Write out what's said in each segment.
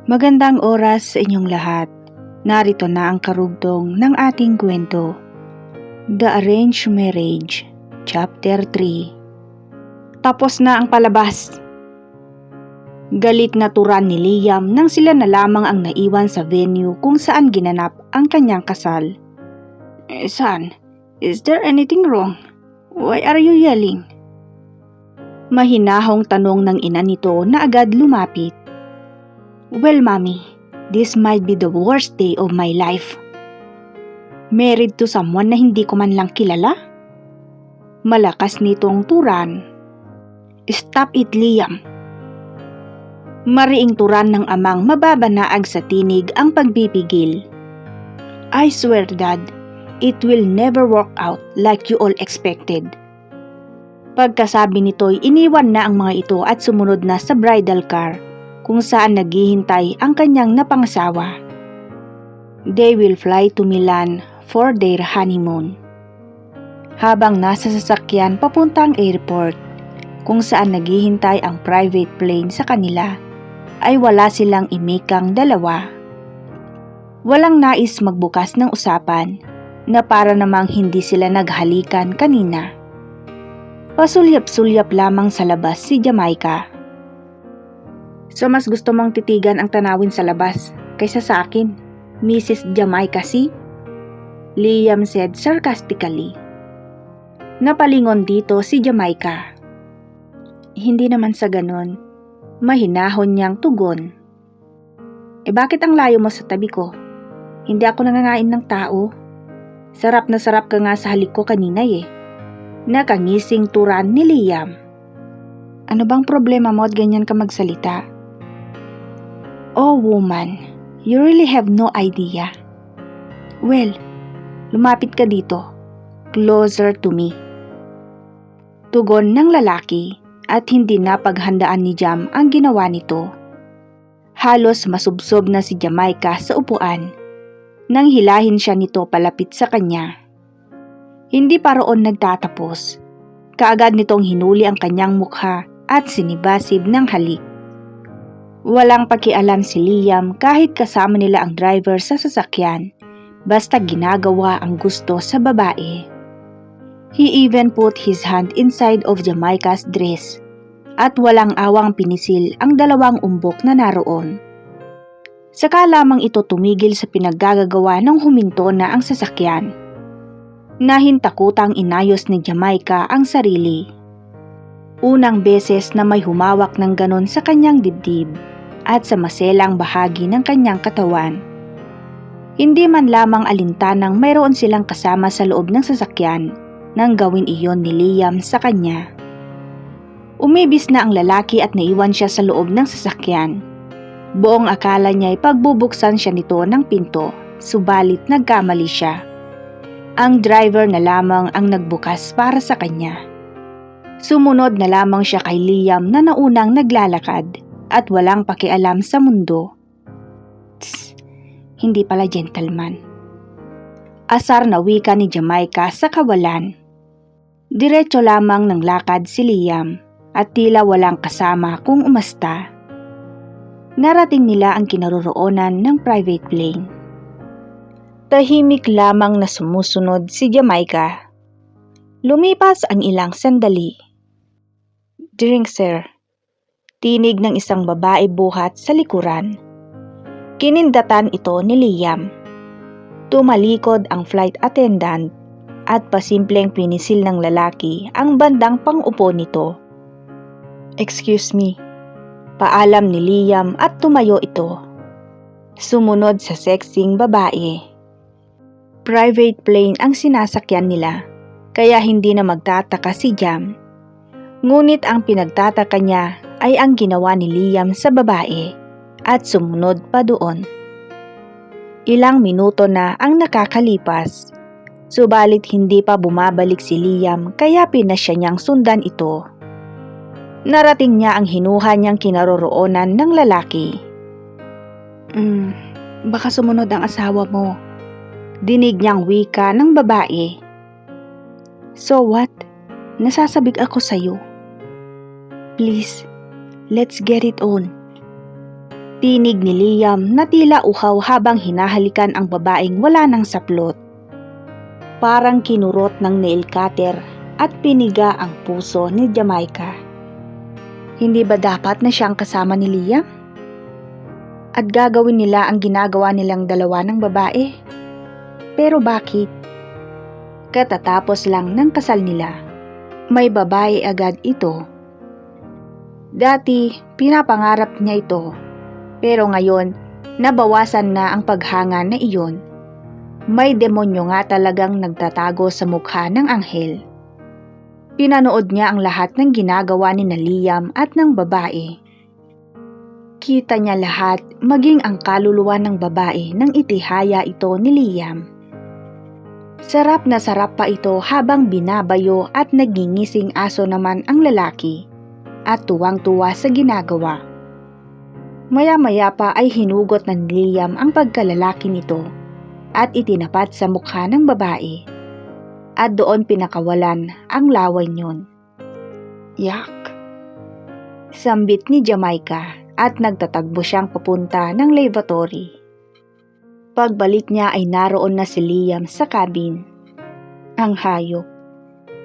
Magandang oras sa inyong lahat. Narito na ang karugtong ng ating kwento. The Arranged Marriage, Chapter 3. Tapos na ang palabas. Galit na turan ni Liam nang sila na lamang ang naiwan sa venue kung saan ginanap ang kanyang kasal. Son, is there anything wrong? Why are you yelling? Mahinahong tanong ng ina nito na agad lumapit. Well, Mommy, this might be the worst day of my life. Married to someone na hindi ko man lang kilala? Malakas nitong turan. Stop it, Liam. Mariing turan ng amang mababanaag sa tinig ang pagpipigil. I swear, Dad, it will never work out like you all expected. Pagkasabi nito'y iniwan na ang mga ito at sumunod na sa bridal car kung saan naghihintay ang kanyang napangasawa. They will fly to Milan for their honeymoon. Habang nasa sasakyan papuntang airport, kung saan naghihintay ang private plane sa kanila, ay wala silang imikang dalawa. Walang nais magbukas ng usapan na para namang hindi sila naghalikan kanina. Pasulyap-sulyap lamang sa labas si Jamaica. So mas gusto mong titigan ang tanawin sa labas kaysa sa akin, Mrs. Jamaica C? Liam said sarcastically. Napalingon dito si Jamaica. Hindi naman sa ganon. Mahinahon niyang tugon. Bakit ang layo mo sa tabi ko? Hindi ako nangangain ng tao. Sarap na sarap ka nga sa halik ko kanina eh. Nakangising turan ni Liam. Ano bang problema mo at ganyan ka magsalita? Oh woman, you really have no idea. Well, lumapit ka dito. Closer to me. Tugon ng lalaki at hindi na paghandaan ni Jam ang ginawa nito. Halos masubsob na si Jamaica sa upuan nang hilahin siya nito palapit sa kanya. Hindi pa roon nagtatapos. Kaagad nitong hinuli ang kanyang mukha at sinibasib ng halik. Walang pakialam si Liam kahit kasama nila ang driver sa sasakyan, basta ginagawa ang gusto sa babae. He even put his hand inside of Jamaica's dress at walang awang pinisil ang dalawang umbok na naroon. Saka lamang ito tumigil sa pinaggagawa ng huminto na ang sasakyan. Nahintakutang inayos ni Jamaica ang sarili. Unang beses na may humawak ng ganon sa kanyang dibdib at sa maselang bahagi ng kanyang katawan. Hindi man lamang alintanang mayroon silang kasama sa loob ng sasakyan nang gawin iyon ni Liam sa kanya. Umibis na ang lalaki at naiwan siya sa loob ng sasakyan. Buong akala niya'y pagbubuksan siya nito ng pinto, subalit nagkamali siya. Ang driver na lamang ang nagbukas para sa kanya. Sumunod na lamang siya kay Liam na naunang naglalakad at walang pakialam sa mundo. Tss, hindi pala gentleman. Asar na wika ni Jamaica sa kawalan. Diretso lamang ng lakad si Liam at tila walang kasama kung umasta. Narating nila ang kinaroroonan ng private plane. Tahimik lamang na sumusunod si Jamaica. Lumipas ang ilang sandali. Drink, sir. Tinig ng isang babae buhat sa likuran. Kinindatan ito ni Liam. Tumalikod ang flight attendant at pasimpleng pinisil ng lalaki ang bandang pang-upo nito. Excuse me. Paalam ni Liam at tumayo ito. Sumunod sa sexing babae. Private plane ang sinasakyan nila, kaya hindi na magtataka si Jam. Ngunit ang pinagtataka niya ay ang ginawa ni Liam sa babae at sumunod pa doon. Ilang minuto na ang nakakalipas, subalit hindi pa bumabalik si Liam kaya pinasya niyang sundan ito. Narating niya ang hinuha niyang kinaroroonan ng lalaki. Baka sumunod ang asawa mo. Dinig niyang wika ng babae. So what? Nasasabik ako sa'yo. Please, let's get it on. Tinig ni Liam na tila uhaw habang hinahalikan ang babaeng wala ng saplot. Parang kinurot ng nail cutter at piniga ang puso ni Jamaica. Hindi ba dapat na siyang kasama ni Liam? At gagawin nila ang ginagawa nilang dalawa ng babae? Pero bakit? Katatapos lang ng kasal nila, may babae agad ito. Dati, pinapangarap niya ito. Pero ngayon, nabawasan na ang paghanga na iyon. May demonyo nga talagang nagtatago sa mukha ng anghel. Pinanood niya ang lahat ng ginagawa ni Liam at ng babae. Kita niya lahat, maging ang kaluluwa ng babae nang itihaya ito ni Liam. Sarap na sarap pa ito habang binabayo at nagingising aso naman ang lalaki at tuwang-tuwa sa ginagawa. Maya-maya pa ay hinugot ng Liam ang pagkalalaki nito at itinapat sa mukha ng babae at doon pinakawalan ang laway niyon. Yak! Sambit ni Jamaica at nagtatagbo siyang papunta ng lavatory. Pagbalik niya ay naroon na si Liam sa cabin. Ang hayop,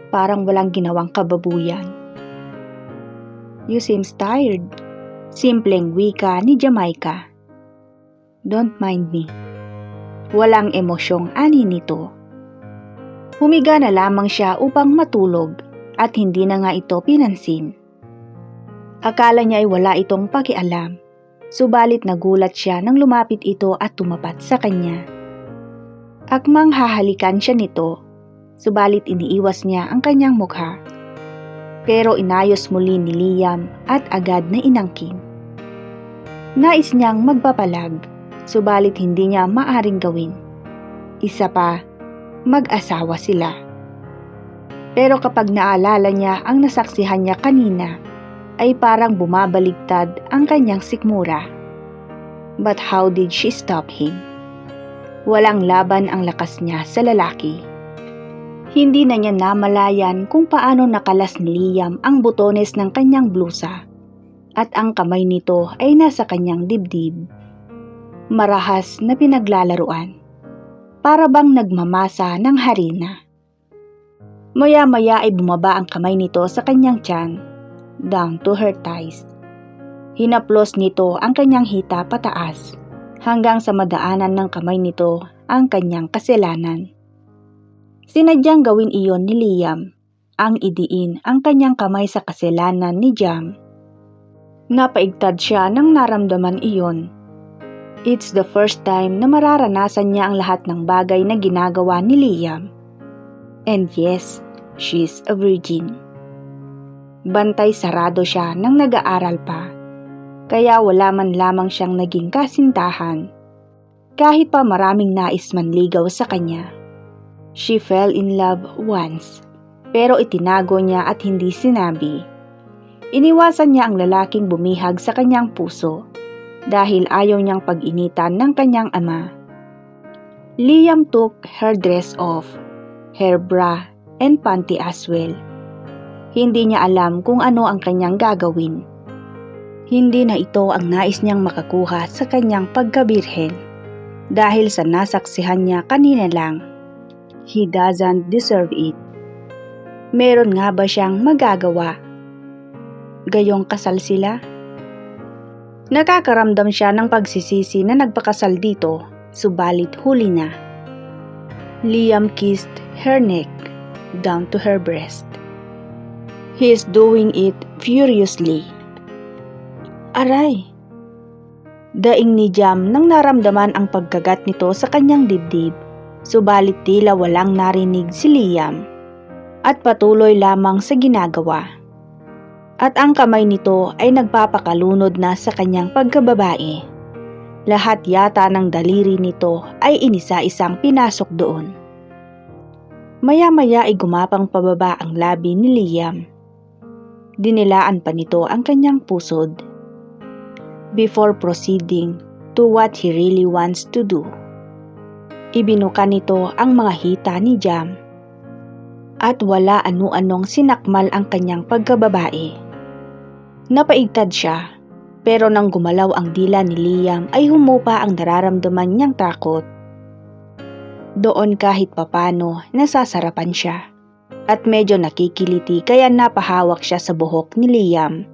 parang walang ginawang kababuyan. You seems tired. Simpleng wika ni Jamaica. Don't mind me. Walang emosyong ani nito. Humiga na lamang siya upang matulog at hindi na nga ito pinansin. Akala niya ay wala itong pakialam. Subalit nagulat siya nang lumapit ito at tumapat sa kanya. Akmang hahalikan siya nito, subalit iniiwas niya ang kanyang mukha. Pero inayos muli ni Liam at agad na inangkin. Nais niyang magpapalag, subalit hindi niya maaring gawin. Isa pa, mag-asawa sila. Pero kapag naalala niya ang nasaksihan niya kanina, ay parang bumabaligtad ang kanyang sikmura. But how did she stop him? Walang laban ang lakas niya sa lalaki. Hindi na niya namalayan kung paano nakalas ni Liam ang butones ng kanyang blusa at ang kamay nito ay nasa kanyang dibdib. Marahas na pinaglalaruan. Para bang nagmamasa ng harina. Maya-maya ay bumaba ang kamay nito sa kanyang tiyan, down to her thighs. Hinaplos nito ang kanyang hita pataas hanggang sa madaanan ng kamay nito ang kanyang kasalanan. Sinadyang gawin iyon ni Liam, ang idiin ang kanyang kamay sa kasalanan ni Jam. Napaigtad siya nang naramdaman iyon. It's the first time na mararanasan niya ang lahat ng bagay na ginagawa ni Liam. And yes, she's a virgin. Bantay sarado siya nang nag-aaral pa, kaya wala man lamang siyang naging kasintahan. Kahit pa maraming nais manligaw sa kanya. She fell in love once, pero itinago niya at hindi sinabi. Iniwasan niya ang lalaking bumihag sa kanyang puso dahil ayaw niyang pag-initan ng kanyang ama. Liam took her dress off, her bra, and panty as well. Hindi niya alam kung ano ang kanyang gagawin. Hindi na ito ang nais niyang makakuha sa kanyang pagkabirhen dahil sa nasaksihan niya kanina lang. He doesn't deserve it. Meron nga ba siyang magagawa? Gayong kasal sila? Nakakaramdam siya ng pagsisisi na nagpakasal dito, subalit huli na. Liam kissed her neck, down to her breast. He is doing it furiously. Aray! Daing ni Jam nang naramdaman ang pagkagat nito sa kanyang dibdib, subalit tila walang narinig si Liam at patuloy lamang sa ginagawa. At ang kamay nito ay nagpapakalunod na sa kanyang pagkababae. Lahat yata ng daliri nito ay inisa-isang pinasok doon. Maya-maya ay gumapang pababa ang labi ni Liam. Dinilaan pa nito ang kanyang pusod before proceeding to what he really wants to do. Ibinuka nito ang mga hita ni Jam at wala anu-anong sinakmal ang kanyang pagkababae. Napaigtad siya Pero nang gumalaw ang dila ni Liam ay humupa ang nararamdaman niyang takot. Doon kahit papano nasasarapan siya at medyo nakikiliti kaya napahawak siya sa buhok ni Liam.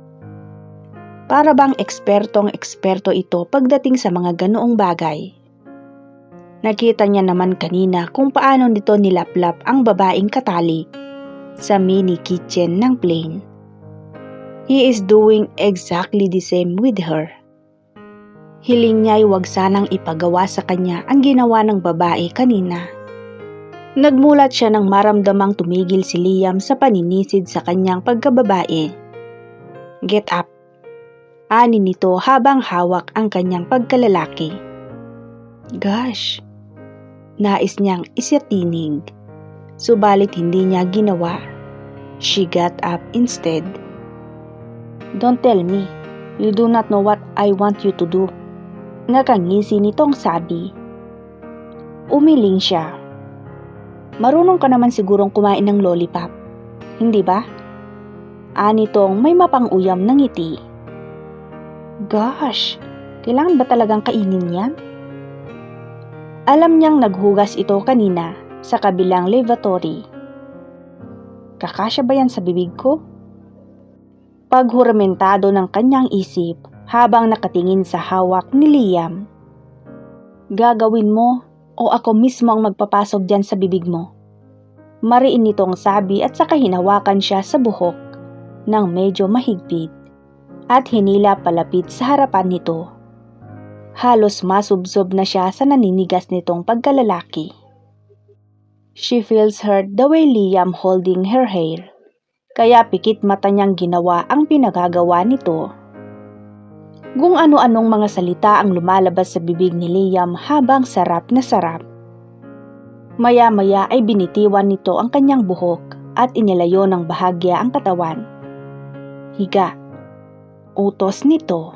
Para bang ekspertong-eksperto ito pagdating sa mga ganoong bagay. Nakita niya naman kanina kung paano nito nilaplap ang babaeng katalik sa mini kitchen ng plane. He is doing exactly the same with her. Hiling niya'y wag sanang ipagawa sa kanya ang ginawa ng babae kanina. Nagmulat siya nang maramdamang tumigil si Liam sa paninisid sa kanyang pagkababae. Get up, ani nito habang hawak ang kanyang pagkalalaki. Gosh, nais niyang isatinig, subalit hindi niya ginawa. She got up instead. Don't tell me, you do not know what I want you to do. Nakangisi nitong sabi. Umiling siya. Marunong ka naman sigurong kumain ng lollipop, hindi ba? Anitong may mapang-uyam ng ngiti. Gosh, kailangan ba talagang kainin yan? Alam niyang naghugas ito kanina sa kabilang lavatory. Kakasya ba yan sa bibig ko? Paghuramentado ng kanyang isip habang nakatingin sa hawak ni Liam. Gagawin mo o ako mismo ang magpapasok dyan sa bibig mo? Mariin nitong sabi at saka hinawakan siya sa buhok ng medyo mahigpit at hinila palapit sa harapan nito. Halos masubsob na siya sa naninigas nitong pagkalalaki. She feels hurt the way Liam holding her hair. Kaya pikit mata niyang ginawa ang pinagagawa nito. Kung ano-anong mga salita ang lumalabas sa bibig ni Liam habang sarap na sarap. Maya-maya ay binitiwan nito ang kanyang buhok at inilayo ng bahagya ang katawan. Higa. Utos nito.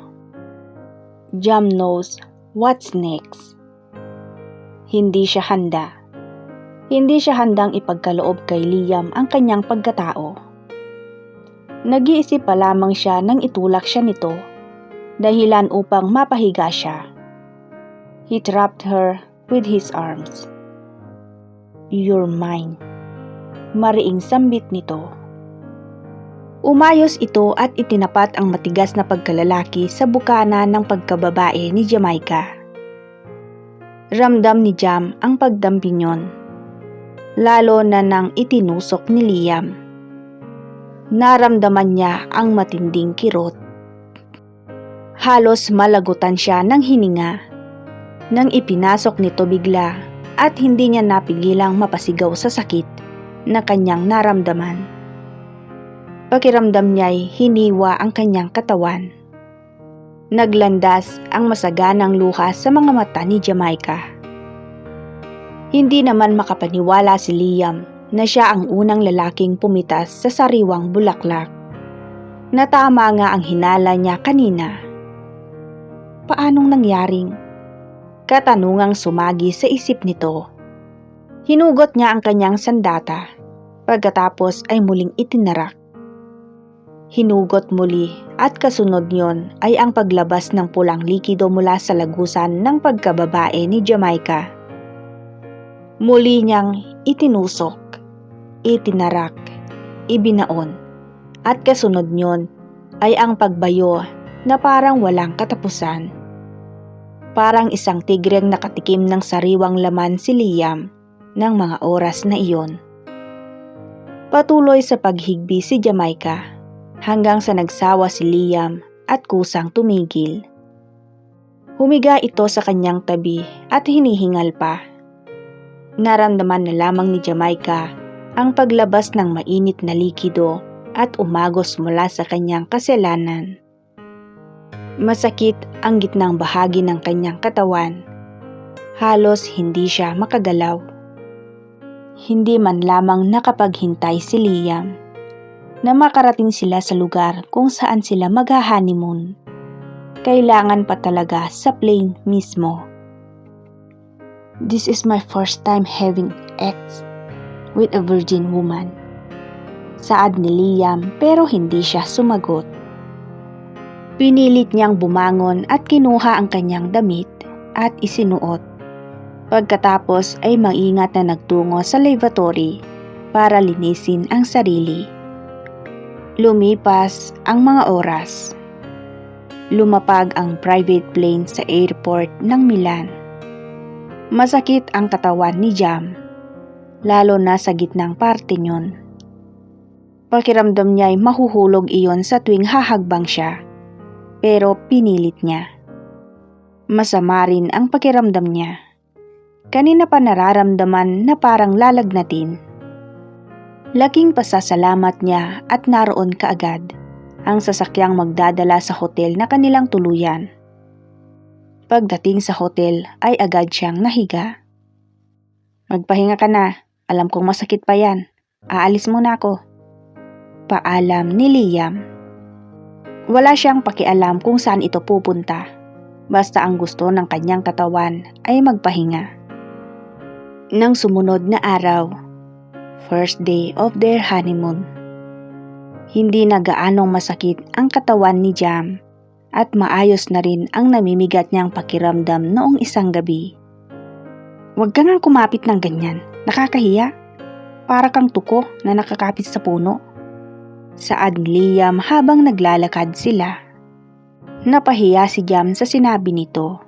Jam knows what's next. Hindi siya handa. Hindi siya handang ipagkaloob kay Liam ang kanyang pagkatao. Nag-iisip pa lamang siya nang itulak siya nito, dahilan upang mapahiga siya. He trapped her with his arms. You're mine. Mariing sambit nito. Umayos ito at itinapat ang matigas na pagkalalaki sa bukana ng pagkababae ni Jamaica. Ramdam ni Jam ang pagdampinyon, lalo na nang itinusok ni Liam. Naramdaman niya ang matinding kirot. Halos malagutan siya ng hininga nang ipinasok nito bigla at hindi niya napigilang mapasigaw sa sakit na kanyang naramdaman. Pakiramdam niya'y hiniwa ang kanyang katawan. Naglandas ang masaganang luha sa mga mata ni Jamaica. Hindi naman makapaniwala si Liam na siya ang unang lalaking pumitas sa sariwang bulaklak. Natama nga ang hinala niya kanina. Paanong nangyaring? Katanungang sumagi sa isip nito. Hinugot niya ang kanyang sandata, pagkatapos ay muling itinarak. Hinugot muli at kasunod niyon ay ang paglabas ng pulang likido mula sa lagusan ng pagkababae ni Jamaica. Muli niyang itinusok, itinarak, ibinaon, at kasunod niyon ay ang pagbayo na parang walang katapusan. Parang isang tigreng nakatikim ng sariwang laman si Liam ng mga oras na iyon. Patuloy sa paghigbi si Jamaica hanggang sa nagsawa si Liam at kusang tumigil. Humiga ito sa kanyang tabi at hinihingal pa. Naramdaman na lamang ni Jamaica ang paglabas ng mainit na likido at umagos mula sa kanyang kasalanan. Masakit ang gitnang bahagi ng kanyang katawan. Halos hindi siya makagalaw. Hindi man lamang nakapaghintay si Liam na makarating sila sa lugar kung saan sila mag-honeymoon. Kailangan pa talaga sa plane mismo. This is my first time having sex with a virgin woman. Saad ni Liam pero hindi siya sumagot. Pinilit niyang bumangon at kinuha ang kanyang damit at isinuot. Pagkatapos ay maingat na nagtungo sa lavatory para linisin ang sarili. Lumipas ang mga oras. Lumapag ang private plane sa airport ng Milan. Masakit ang katawan ni Jam, lalo na sa gitnang parte niyon. Pakiramdam niya ay mahuhulog iyon sa tuwing hahagbang siya, pero pinilit niya. Masama rin ang pakiramdam niya. Kanina pa nararamdaman na parang lalagnatin. Laking pasasalamat niya at naroon kaagad ang sasakyang magdadala sa hotel na kanilang tuluyan. Pagdating sa hotel ay agad siyang nahiga. Magpahinga ka na, alam kong masakit pa yan. Aalis muna ako. Paalam ni Liam. Wala siyang pakialam kung saan ito pupunta. Basta ang gusto ng kanyang katawan ay magpahinga. Nang sumunod na araw, first day of their honeymoon. Hindi na gaanong masakit ang katawan ni Jam at maayos na rin ang namimigat niyang pakiramdam noong isang gabi. Huwag ka nang kumapit ng ganyan, nakakahiya. Para kang tuko na nakakapit sa puno. Saad ni Liam habang naglalakad sila. Napahiya si Jam sa sinabi nito,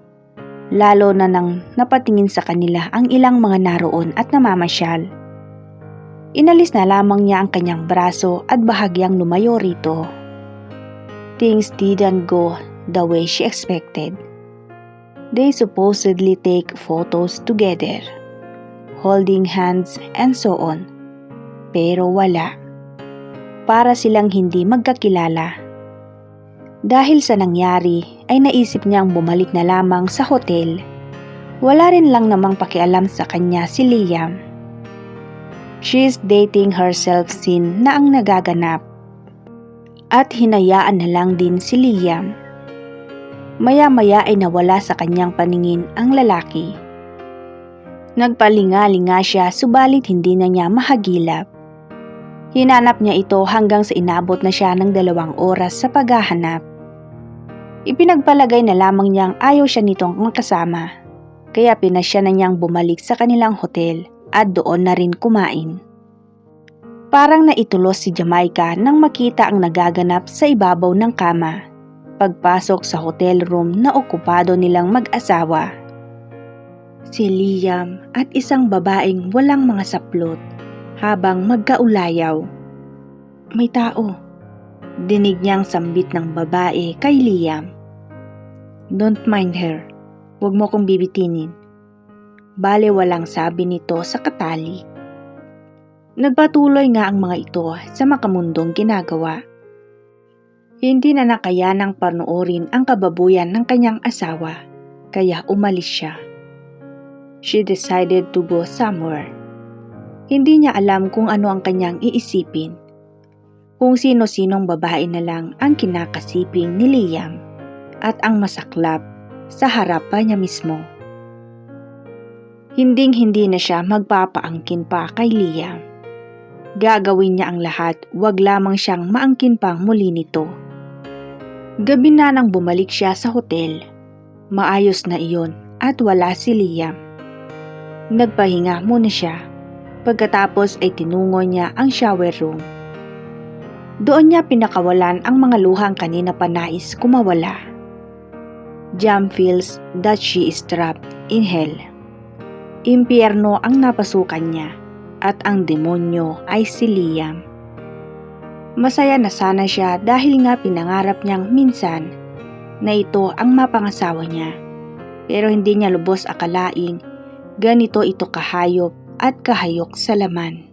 lalo na nang napatingin sa kanila ang ilang mga naroon at namamasyal. Inalis na lamang niya ang kanyang braso at bahagyang lumayo rito. Things didn't go the way she expected. They supposedly take photos together, holding hands and so on. Pero wala. Para silang hindi magkakilala. Dahil sa nangyari ay naisip niyang bumalik na lamang sa hotel. Wala rin lang namang pakialam sa kanya si Liam. She's dating herself scene na ang nagaganap. At hinayaan na lang din si Liam. Maya-maya ay nawala sa kanyang paningin ang lalaki. Nagpalinga-linga siya subalit hindi na niya mahagilap. Hinanap niya ito hanggang sa inabot na siya ng 2 oras sa paghahanap. Ipinagpalagay na lamang niyang ayaw siya nitong makasama, kaya pinasya na niyang bumalik sa kanilang hotel at doon na rin kumain. Parang naitulos si Jamaica nang makita ang nagaganap sa ibabaw ng kama pagpasok sa hotel room na okupado nilang mag-asawa. Si Liam at isang babaeng walang mga saplot habang magkaulayaw. May tao. Dinig niyang sambit ng babae kay Liam. Don't mind her. Huwag mo kong bibitinin. Bale walang sabi nito sa katali. Nagpatuloy nga ang mga ito sa makamundong ginagawa. Hindi na nakayanang panoorin ang kababuyan ng kanyang asawa, kaya umalis siya. She decided to go somewhere. Hindi niya alam kung ano ang kanyang iisipin. Kung sino-sinong babae na lang ang kinakasiping ni Liam at ang masaklap sa harapan niya mismo. Hinding-hindi na siya magpapaangkin pa kay Liam. Gagawin niya ang lahat, wag lamang siyang maangkin pang muli nito. Gabi na nang bumalik siya sa hotel. Maayos na iyon at wala si Liam. Nagpahinga muna siya. Pagkatapos ay tinungo niya ang shower room. Doon niya pinakawalan ang mga luhang kanina pa nais kumawala. Jam feels that she is trapped in hell. Impyerno ang napasukan niya at ang demonyo ay si Liam. Masaya na sana siya dahil nga pinangarap niyang minsan na ito ang mapangasawa niya. Pero hindi niya lubos akalaing ganito ito kahayop at kahayok sa laman.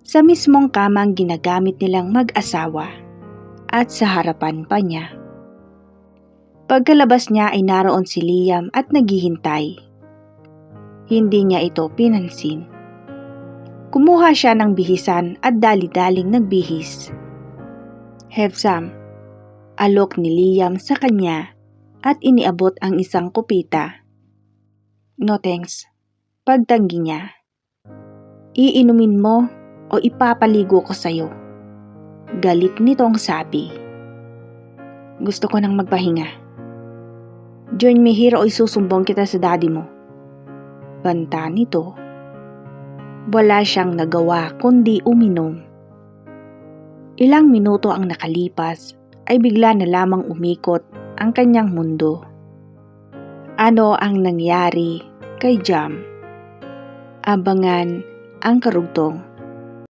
Sa mismong kamang ginagamit nilang mag-asawa at sa harapan pa niya. Pagkalabas niya ay naroon si Liam at naghihintay. Hindi niya ito pinansin. Kumuha siya ng bihisan at dali-daling nagbihis. Have some. Alok ni Liam sa kanya at iniabot ang isang kupita. No thanks. Pagtanggi niya. Iinumin mo o ipapaligo ko sa'yo. Galit nitong sabi. Gusto ko nang magpahinga. Join me here o isusumbong kita sa daddy mo. Banta nito. Wala siyang nagawa kundi uminom. Ilang minuto ang nakalipas ay bigla na lamang umikot ang kanyang mundo. Ano ang nangyari kay Jam? Abangan ang karugtong